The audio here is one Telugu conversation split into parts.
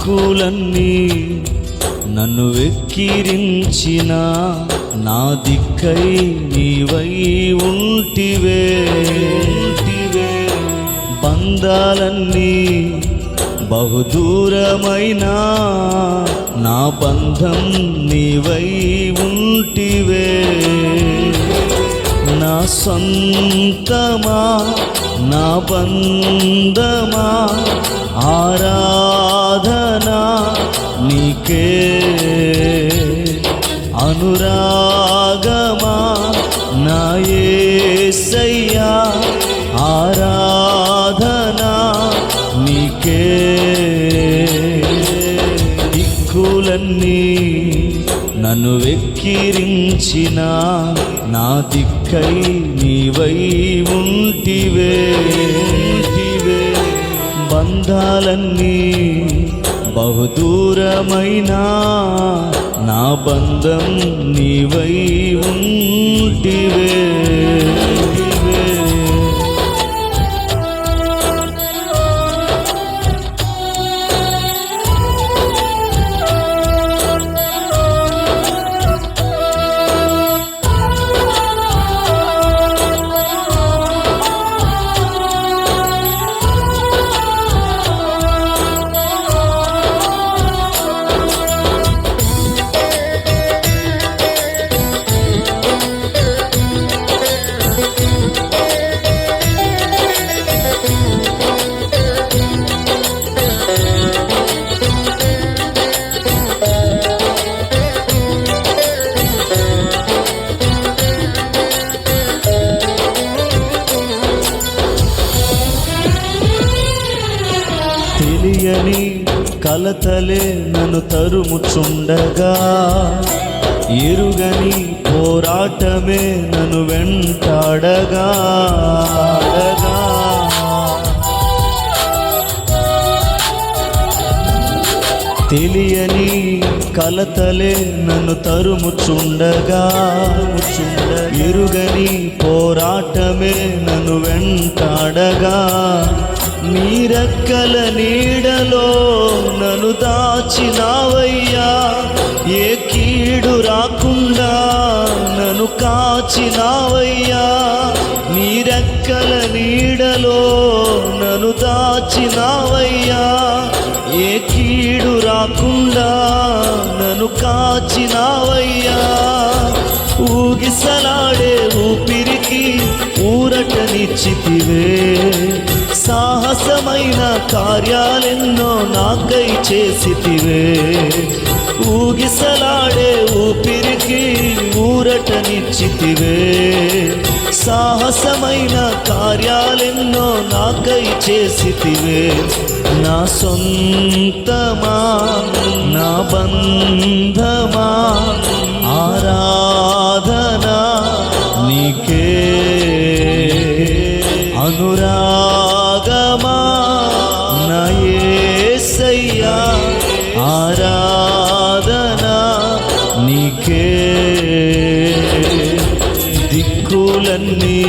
దిక్కులన్నీ నన్ను వెక్కిరించిన నా దిక్కై నీవై ఉంటివే. బంధాలన్నీ బహుదూరమైన నా బంధం నీవై ఉంటివే. నా సొంతమా నా బంధమా ఆరాధనా నీకే. అనురాగమా నా యేసయ్యా ఆరాధనా నీకే. దిక్కులన్నీ నన్ను వెక్కిరించిన నా దిక్కై నీవై ఉంటివే. బంధాలన్నీ బహుదూరమైన నా బంధం నీవై ఉంటివే. తెలియని కలతలే నన్ను తరుముచుండగా, ఎరుగని పోరాటమే నన్ను వెంటాడగా. తెలియని కలతలే నన్ను తరుముచుండగా, ఎరుగని పోరాటమే నన్ను వెంటాడగా. నీ రెక్కల నీడలో నన్ను దాచినావయ్యా, ఏ కీడు రాకుండా నన్ను కాచినావయ్యా. నీ రెక్కల నీడలో నన్ను దాచినావయ్యా, ఏ కీడు రాకుండా నన్ను కాచినావయ్యా. ఊగిసలాడే ఊపిరికి ఊరటనిచ్చితివే, సాహసమైన కార్యాలెన్నో నాకై చేసితివే. ఊగిసలాడే ఊపిరికి ఊరటనిచ్చితివే, సాహసమైన కార్యాలెన్నో నాకై చేసితివే. నా సొంతమా నా బంధమా ఆరాధనా నీకే. అనురాగమా నా యేసయ్యా ఆరాధనా నీకే. దిక్కులన్నీ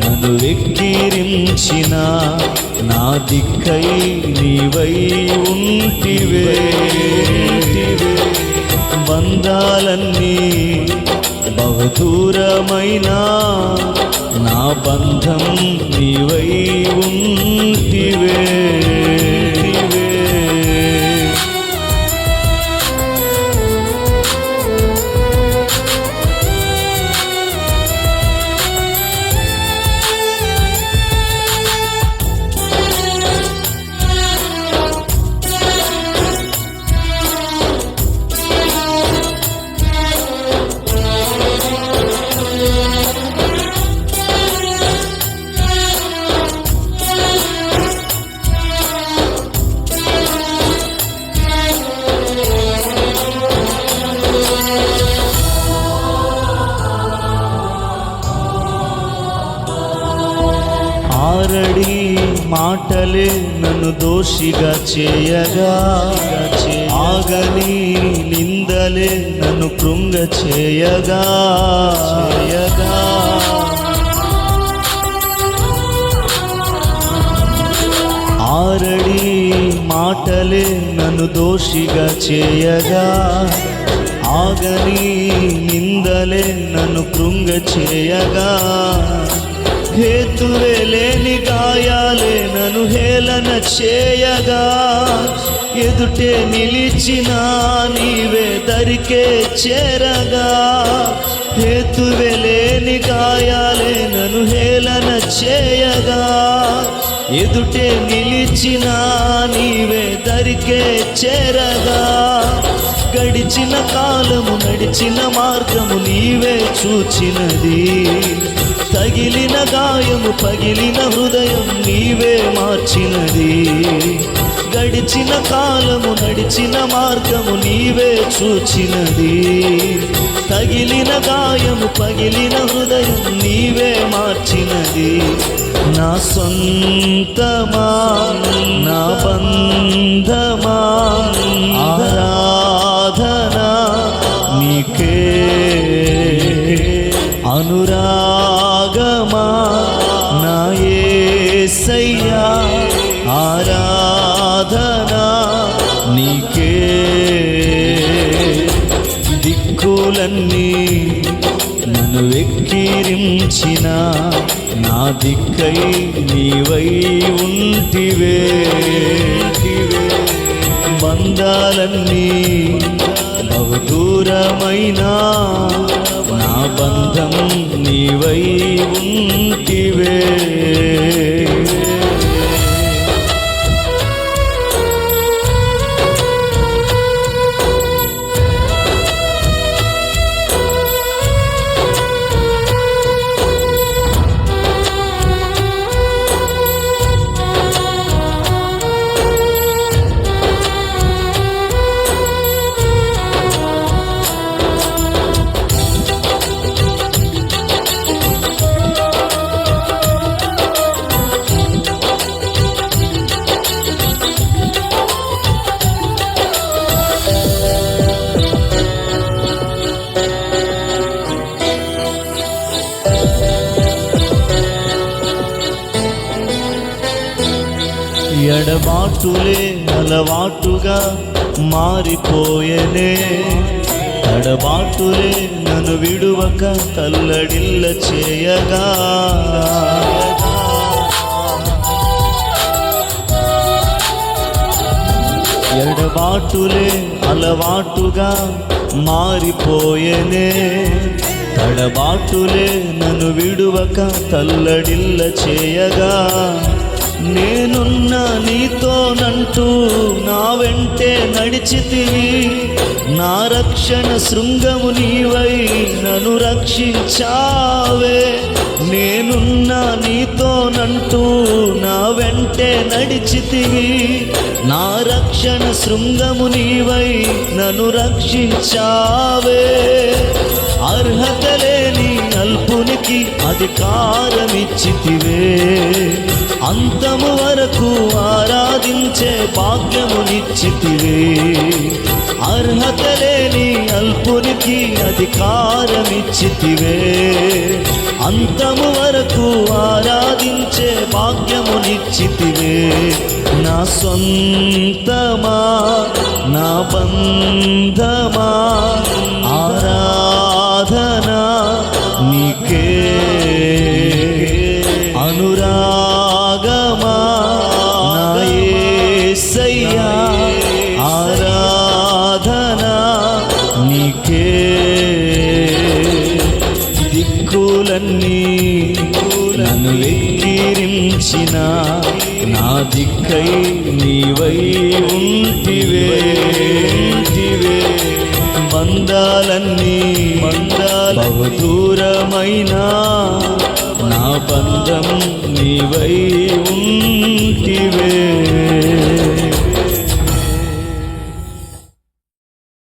నన్ను వెక్కిరించిన నా దిక్కై నీవై ఉంటివే. బంధాలన్నీ బహుదూరమైన నా బంధం నీవై ఉంటివే. ఆరడి మాటలే నన్ను దోషిగా చేయగా, ఆగని నిందలే నన్ను కృంగ చేయగా. ఆరడి మాటలే నన్ను దోషిగా చేయగా, ఆగని నిందలే నన్ను కృంగ చేయగా, హేతువే లేని గాయాలే నన్ను హేళన చేయగా, ఎదుటే నిలిచిన నీవే దరికే చేరగా, హేతువే లేని గాయాలే నన్ను హేళన చేయగా, ఎదుటే నిలిచిన నీవే దరికే చేరగా, గడిచిన కాలము నడిచిన మార్గము నీవే చూచినది, తగిలిన గాయము పగిలిన హృదయం నీవే మార్చినది, గడిచిన కాలము నడిచిన మార్గము నీవే చూచినది, తగిలిన గాయము పగిలిన హృదయం నీవే మార్చినది. నా సొంతమా నా బంధమా ఆరాధన నీకే, అనురాగమా నా యేసయ్యా ఆరాధన నీకే. దిక్కులన్నీ నన్ను వెక్కిరించిన నా దిక్కై నీవై ఉంటివే, బంధాలన్నీ బహుదూరమైనా నా బంధం నీవై ఉంటివే. ఎడబాటులే అలవాటుగా మారిపోయనే, ఎడబాటులే నన్ను విడువక తల్లడిల్ల చేయగా, ఎడబాటులే అలవాటుగా మారిపోయనే, తడబాటులే నన్ను విడువక తల్లడిల్ల చేయగా, నేనున్న నీతోనంటూ నా వెంటే నడిచితివి, నా రక్షణ శృంగము నీవై నన్ను రక్షించావే, నేనున్న నీతోనంటూ నా వెంటే నడిచితివి, నా రక్షణ శృంగము నీవై నన్ను రక్షించావే, అర్హత లేని అల్పునికి అధికారమిచ్చితివే, అంతము వరకు ఆరాధించే భాగ్యమునిచ్చితివే, అర్హత లేని అల్పునికి అధికారమిచ్చితివే, అంతము వరకు ఆరాధించే భాగ్యమునిచ్చితివే. నా సొంతమా నా బంధమా ఆరాధన నీకే, అనురాగమా నా యేసయ్యా ఆరాధన నీకే. దిక్కులన్నీ నన్ను వెక్కిరించిన నా దిక్కై నీవై ఉంటివే, బంధాలన్నీ బహుదూరమైనా నా బంధం నీవై ఉంటివే.